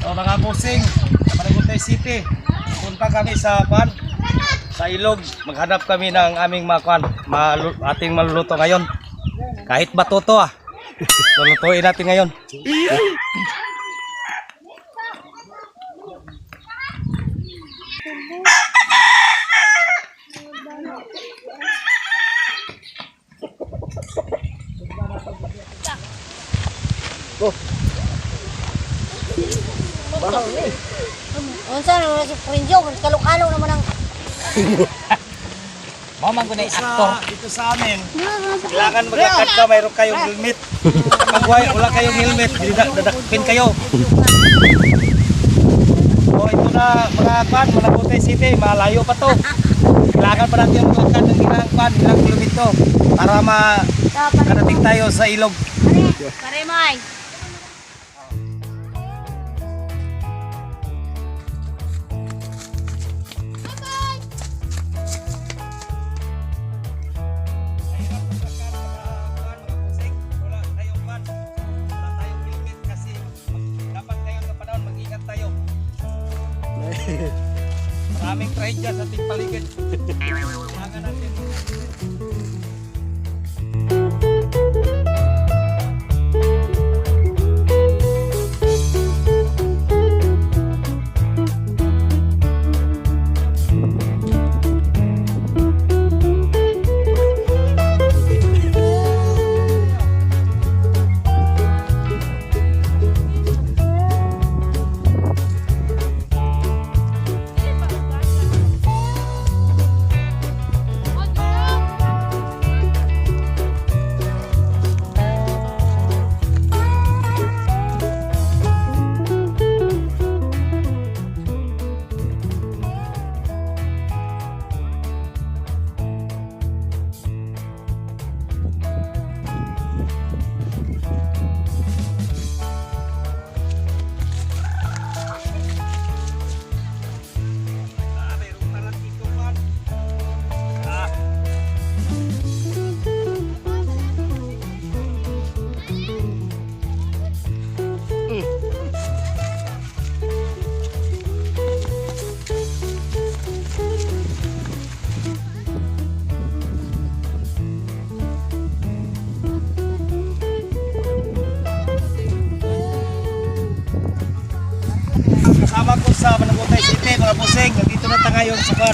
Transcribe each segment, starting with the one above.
So mga busing, Maragontay City, punta kami sa ilog. Maghanap kami ng aming ating maluluto ngayon. Kahit bato to lulutuin natin ngayon. Unsa na si Prinjo, kalok-alok naman ang Mamang ko na aktor. Dito sa amin, kailangan magkakad ka, mayroon kayong helmet. Kapag wala kayong helmet, dadakpin kayo. So ito na mga Maragontay City, malayo pa to. Kailangan pa natin magkakad ng ilang kilometro para makarating tayo sa ilog. Pare May. Maraming trahid dyan sa ating paligid. Kailangan natin. Kasama ko sa Maragontay City, mga busing. Nandito na tayo ngayon sa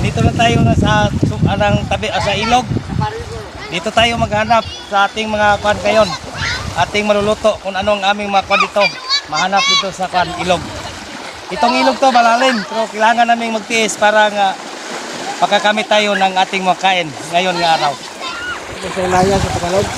Dito na tayo tabi sa ilog. Dito tayo maghanap sa ating mga ngayon. Ating maluluto kung ano ang aming mga dito. Mahanap dito sa ilog. Itong ilog to malalim, pero kailangan naming magtiis para nga pagkakamit tayo ng ating mga kain ngayon nga araw. Sa ilaya sa Tagalog.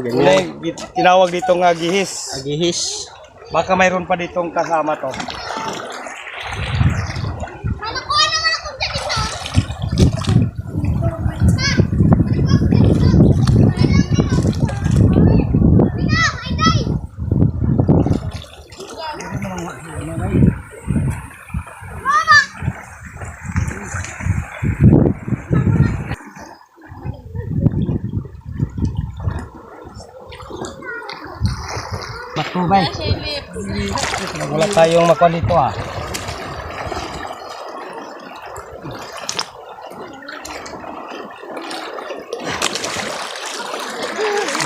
Ganyan. Tinawag dito nga gihis. Agihis. Baka mayroon pa ditong kasama to. Matubay. Wala tayong makuha dito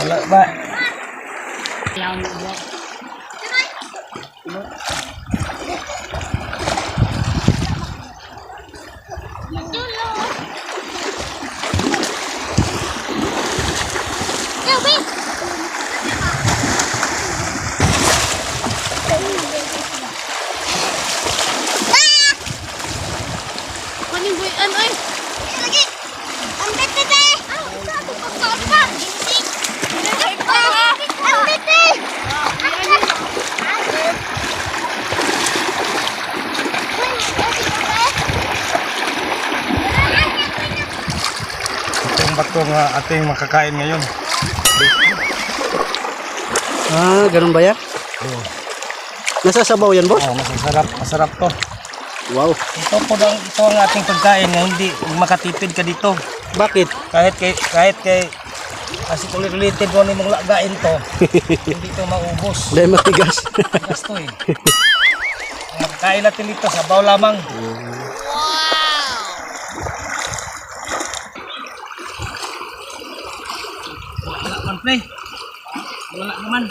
Wala ba? Bato nga ating makakain ngayon. Ganun ba yan? Oo. Nasasabaw yan, boss? Oh, masarap to. Wow. Ito ang ating pagkain na hindi makatipid ka dito. Bakit? Kahit kay kasi ulit-ulitin mo mong lagain to, hindi to maubos. Dahil matigas. Tigas to eh. Ang kain natin dito, sabaw lamang. Wala man, pre. Wala naman.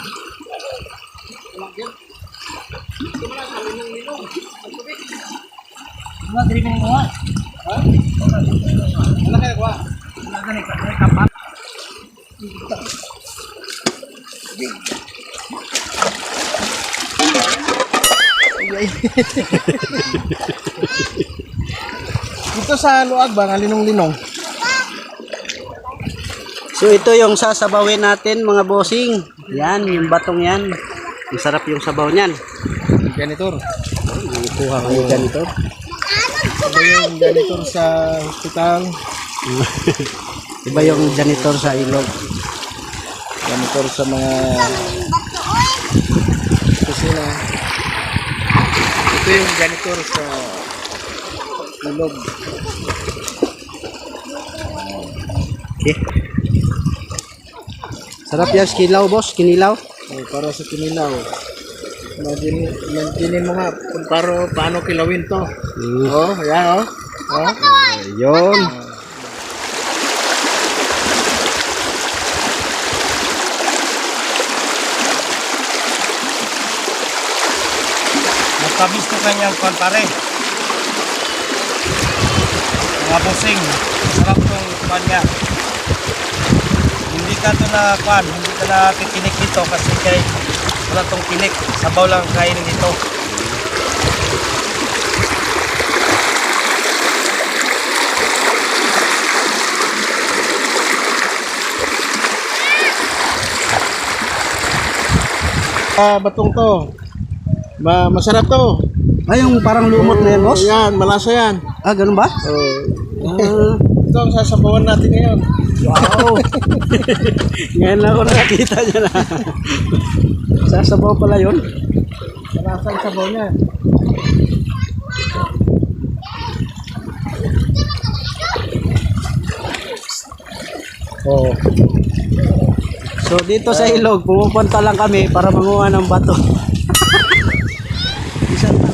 Wala diri ka mo. Ha? Wala kaya ko. Wala gani ka kapat. Dito sa luag ba, nga linong-linong? So ito yung sasabawin natin mga bossing. Yan, yung batong yan. Masarap yung sabaw niyan. Janitor. Kuha ko yung ganito. Ito yung janitor sa hospital. Iba yung janitor sa ilog. Janitor sa mga kusina. Ito yung janitor sa ilog. Okay. Sarap yan, kinilaw boss, kinilaw. Para sa kinilaw. Imagine mo nga kung paano kilawin to. Oh, yan oh. Oh. Ayun. Magpabis ko kanyang kwan pare. Mga busing, sarap tong kwan niya. Hindi ka to na kwan, hindi ka na kikinik dito kasi kay wala tong kinik. Sabaw lang kainin dito. Batong to. Masarap to. Ay, yung parang lumot na yan boss? Yan, malasa yan. Ah, ganun ba? Ito ang sasabawan natin ngayon. Wow. Ngayon lang ako nakakita niya na. Sasabaw pala yun. Malasa ang sabaw niya. Oh. So dito sa ilog, pumupunta lang kami para manguha ng bato. Isa pa.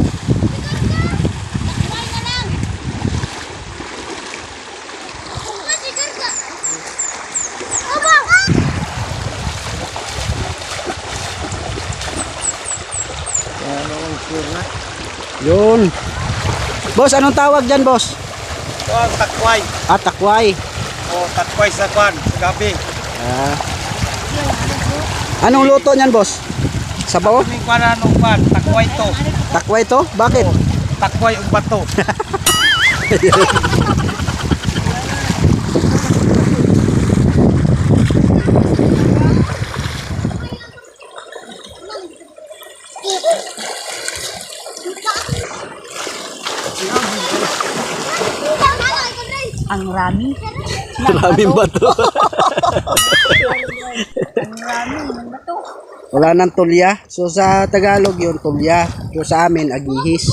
Yun. Boss, anong tawag dyan, boss? Ito ang takway. Ah, takway. O takway sa kwan, sa gabi. Ah. Anong luto niyan, boss? Sabaw? Kaming kwan anong kwan, takway to. Takway to? Bakit? Takway ug bato. Ang rami. Maraming bato. Ang rami ng bato. Wala nang tulya. So sa Tagalog yun, tulya. So sa amin, agihis.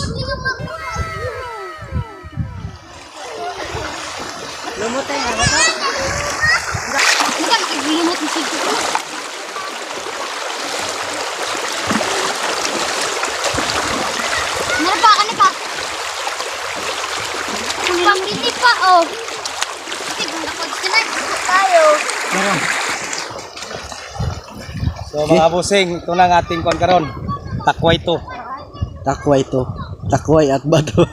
Lumutay nga ba ito? Bukan, lumut di situ. Ano pa? Ano pa? Pambili pa, oh. Tignan ako dito tayo. So mga busing, ito na ang ating kwan karon. Takway to. Takway to. Takway at bato.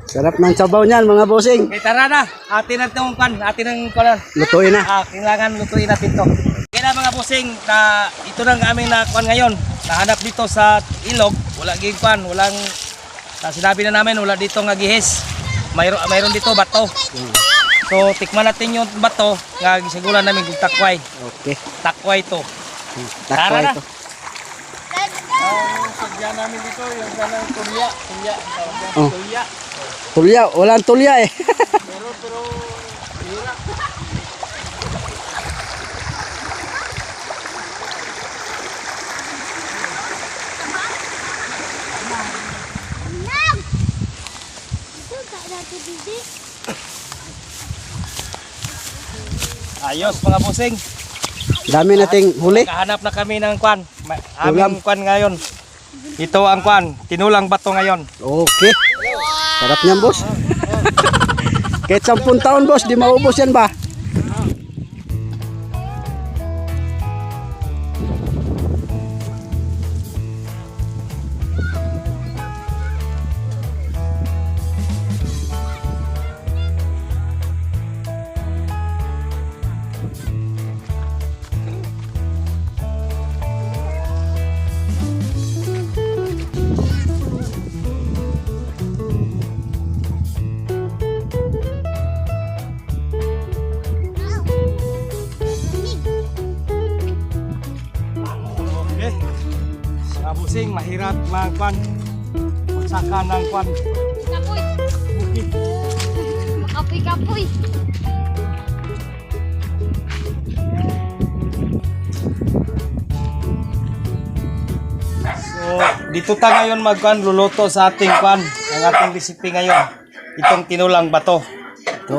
Sarap ng sabaw niyan, mga bossing. Okay, tara na. Atin na itong kwan. Atin ang kwan. Lutuin na. Kailangan lutuin natin to. Kaya na mga busing, na ito na ang aming na kwan ngayon. Nahanap dito sa ilog. Wala gig kwan. Walang, sinabi na namin, wala dito nga gihis. Mayroon dito bato. So, tikman natin yung bato. Nga gisigulan namin kung takway. Okay. Takway to. Takway Tara na. to. Ang sadya namin dito, yung ganang tulya. Tulya. Ang tawag yan, Oh. tulya. Tulya. Walang tulya eh. Pero, hirap. Ayos mga bossing. Dami nating huli. Kahanap na kami ng kwan. Aming kwan ngayon. Ito ang kwan. Tinulang bato ngayon. Okay. Sarap niyan, boss. Kahit 10 taon, boss, di maubos yan ba? Okay. Mga bossing, mahirap mga kwan. Magsaka ng kwan. Kapoy. Bukid. Kapoy. So, dito ta ngayon magkwan luluto sa ating kwan. Ang ating recipe ngayon. Itong tinulang bato. Ito.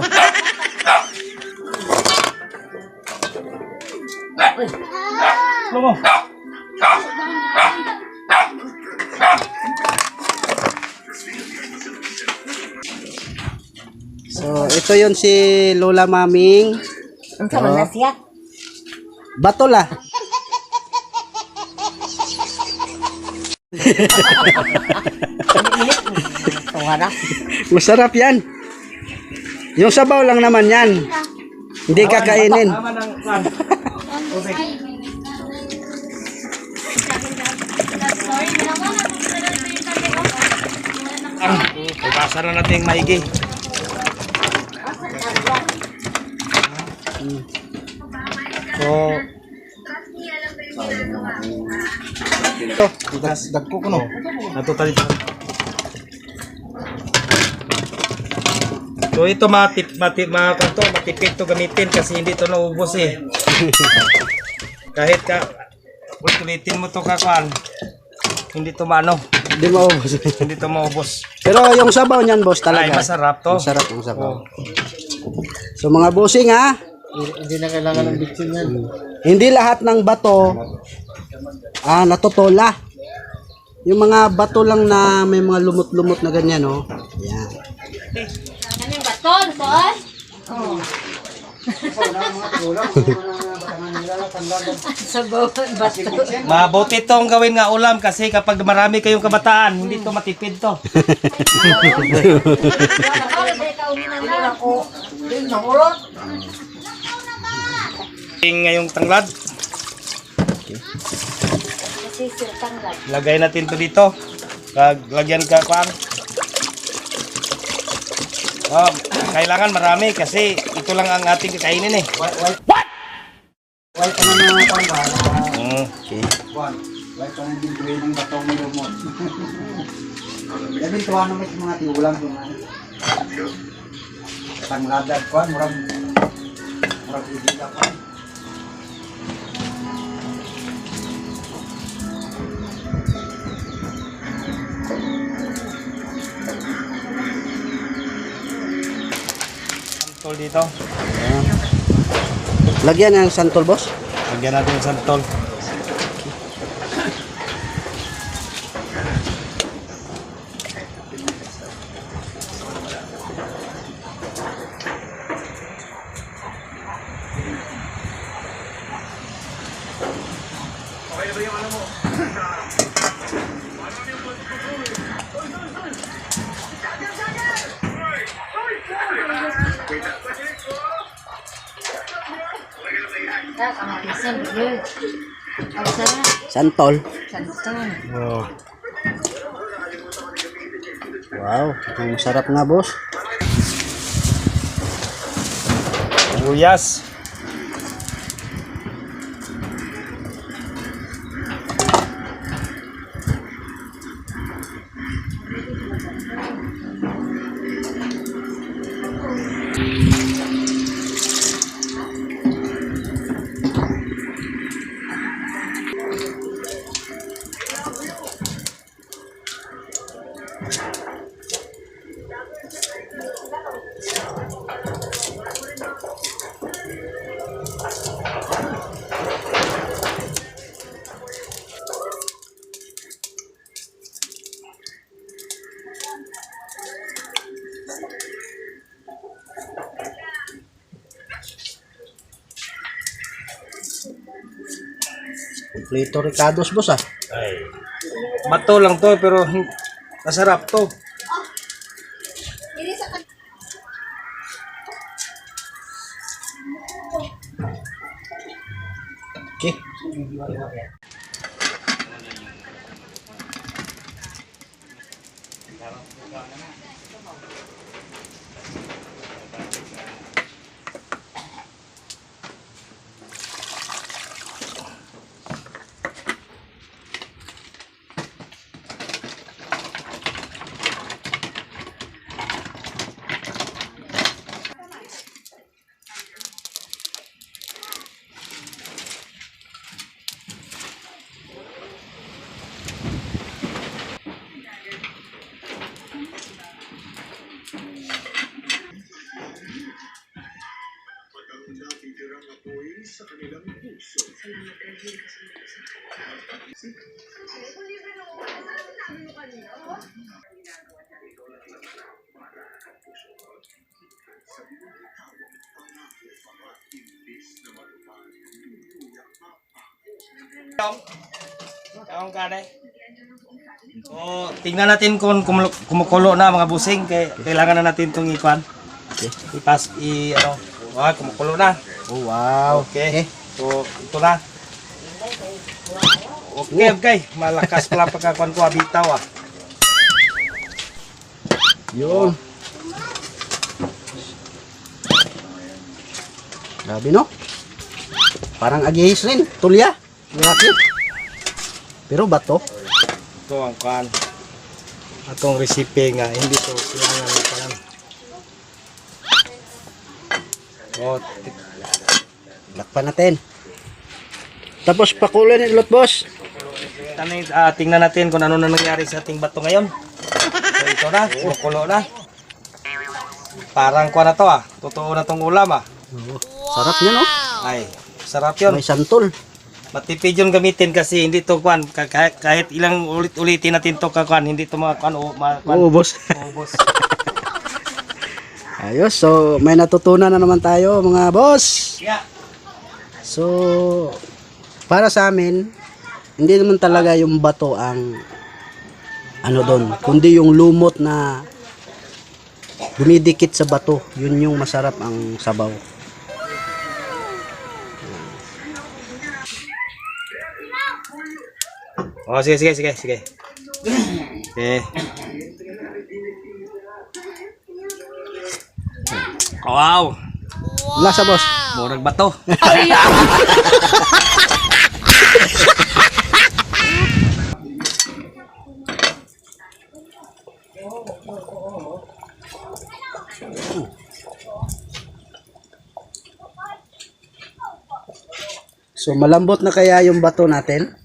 Lomo. So, ito yon si Lola Maming. Ang sama na siya. Bato la. Tawara. Masarap yan. Yung sabaw lang naman yan. Hindi kakainin. Tama ng kwan. Okay. Basa na natin maigi. So, dagko ko no. Natutali. So ito matipid to gamitin kasi hindi to naubos eh. Kahit ka ulitin mo to kakuan, hindi to maano, Hindi maubos. hindi to maubos. Pero yung sabaw niyan, boss, Ay, talaga. masarap to. Masarap yung sabaw. So mga bossing ha, Hindi na kailangan ng bitsin yan. hindi lahat ng bato natutola. Yung mga bato lang na may mga lumot-lumot na ganyan, no? Yan. Ano yung baton, boss? Sabaw, bato. Mabuti tong gawin nga ulam kasi kapag marami kayong kabataan, hindi to matipid to. Ngayong tanglad, Kasi sirtang lang. lagay natin to dito. Lagyan ka pan. Oh, kailangan marami kasi ito lang ang ating kakainin eh. Why pa naman pang ba? Okay. Why pa naman din tuwin ng bato mo lumot? Yan din tuwa naman yung mga tiulang ko na. Tangladad ko, murang ibig ako. Santol dito. Lagyan ng santol, boss. Lagyan natin yung santol. Kamatisan, bro. Ang sarap. Santol. Santol. Wow. Wow, ang sarap nga, boss. Sibuyas. Kompleto Ricardo's boss ah. Ay. Bato lang to pero masarap to. Okay. Ang kanay. So, tingnan natin kung kumukulo na mga busing. Kailangan na natin itong ikuan. Okay. Ano. Kumukulo na. Oh, wow. Okay. So, ito na. Okay. Malakas pala pagkakuan ko. Abitaw ah. Yun. Grabe no? Parang agihis rin. Tulya. Laki. Pero bato. Ito ang kuan. Atong recipe nga. Hindi to kailangan ng kuan. Oh, Lakpan natin. Tapos pakulo ni Lot boss. tingnan natin kung ano na nangyari sa ating bato ngayon. So ito na, kumukulo na. Parang kuha na to ah. Totoo na tong ulam ah. Oh, sarap niya no? Ay, sarap yun. May santol. Matipid yung gamitin kasi hindi to kuan. Kahit ilang ulitin natin to kakuan, hindi to mga kuan. Oo boss. Boss. Ayos. So may natutunan na naman tayo mga boss. Yeah. So para sa amin, hindi naman talaga yung bato ang ano doon, kundi yung lumot na dumidikit sa bato, yun yung masarap ang sabaw. Oh, sige. Okay. Wow. Lasa boss. Murag bato. So malambot na kaya yung bato natin?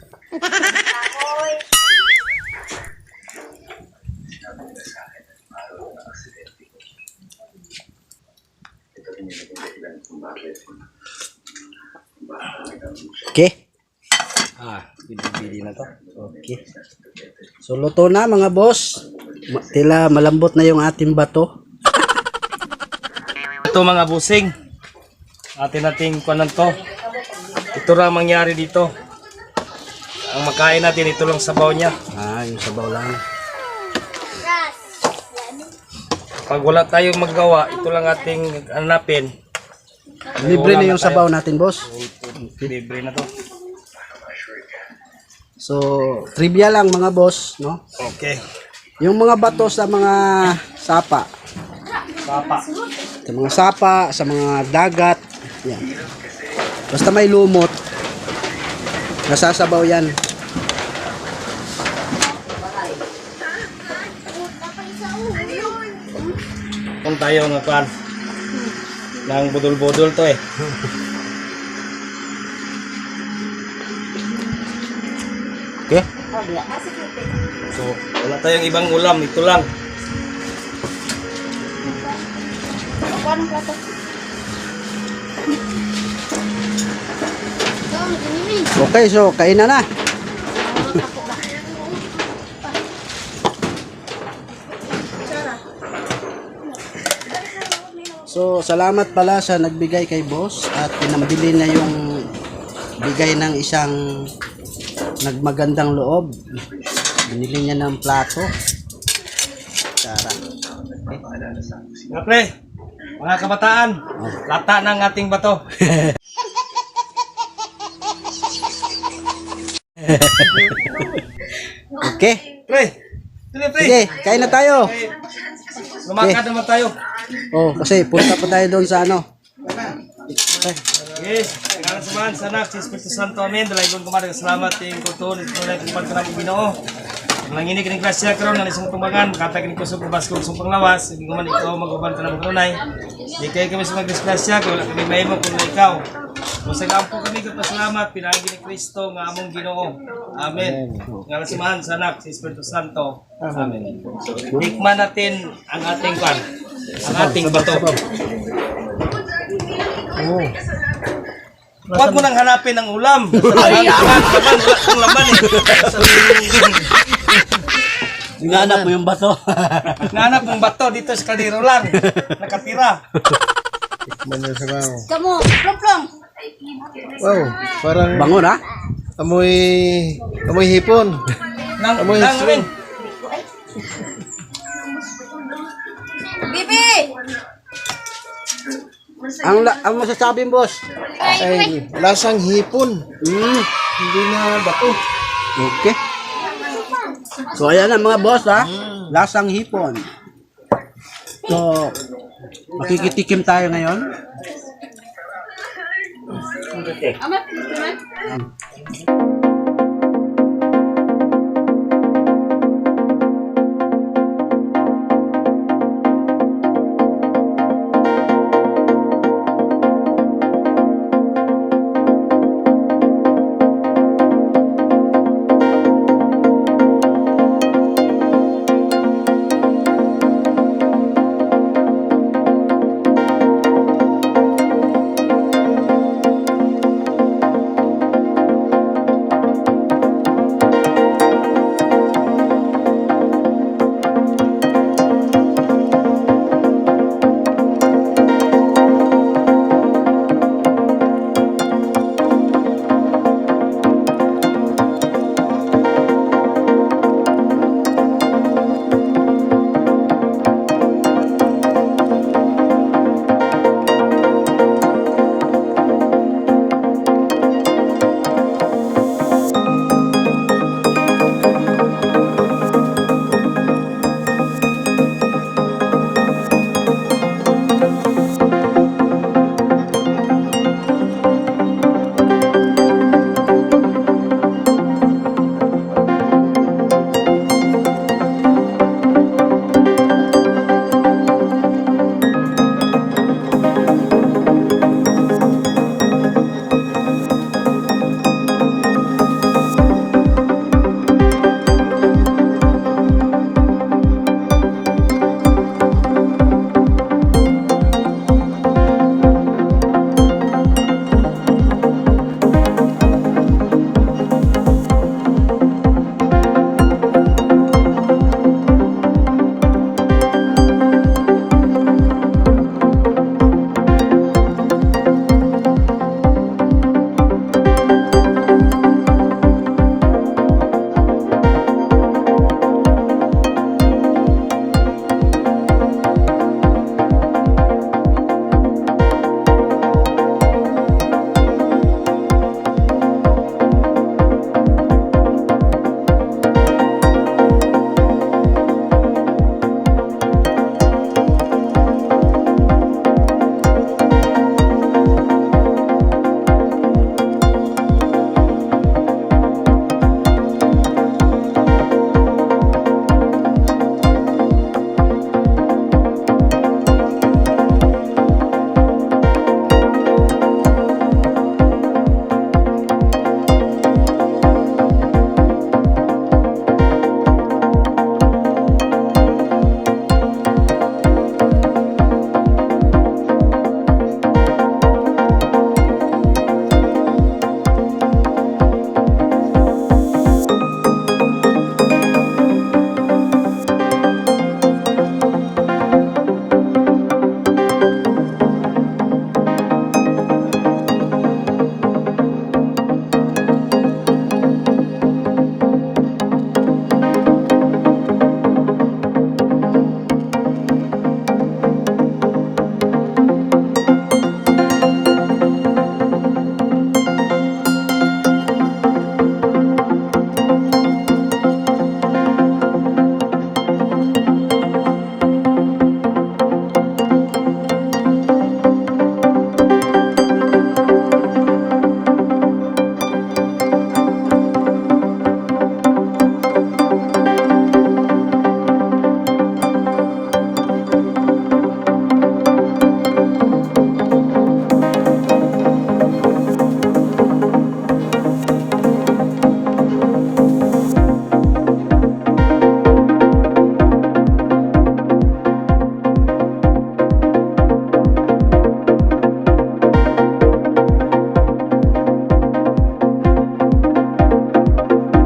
Okay. Bili na to. Okay. So luto na mga boss. Tila malambot na yung ating bato. Ito mga busing. Nating kuanan to. Ito ra mangyari dito. Ang makain natin ito lang sabaw niya. Yung sabaw lang. Pag wala tayong magawa, ito lang ating hanapin. Libre na yung sabaw natin boss. Libre na to. So trivia lang mga boss, no? Okay. Yung mga bato sa mga sapa. Papa. Sa mga sapa, sa mga dagat. Yan. Basta may lumot, nasasabaw yan. Kung tayo nga pan. Nang budol-budol to eh. Okay? So, wala tayong ibang ulam. Ito lang. Okay, so kain na. So, salamat pala sa nagbigay kay boss at pinambili na yung bigay ng isang nagmagandang loob. Binili niya ng plato. Tara. Mga pre, mga kabataan, lata ng ating bato. Okay. Pre, pre. Sige, kain na tayo. Lumakad naman tayo. Oh, kasi punta pa tayo doon sa ano. Yes, kailangan samahan sa anak, si Espiritu Santo, amen. Dalay kong kumarin, salamat, yung kultuon, ito na yung pagkakas ng Ginoo. Nanginig ka ng grasya karon ng isang tumagan, katag ni kusog ubas kong sumpang lawas, hindi man ikaw mag-uban ka ng tunay. Di kayo kami sa magdisgrasya, kung wala kami mahimo kung wala ikaw. Kung sa gampo kami, kapasalamat, pinagi ni Kristo nga among Ginoo. Amen. Ngayon samahan sa anak, si Espiritu Santo. Amen. Tikman natin ang ating kwan, ang ating bato. Huwag mo nang hanapin ang ulam. Ay, laman, wala kang laman eh. Hinanap mo yung bato. Nanap ng bato dito sa kaliro lang. Nakatira. Kamu, plong-plong. Wow, parang Bango na? amoy hipon. Nang Amoy nang string. Bibi! Ang masasabi, boss. Ay, lasang hipon. Hindi na bato. Okay. So, ayan na mga boss, ha? Lasang hipon. So, makikitikim tayo ngayon. Amat, ito na.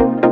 Bye.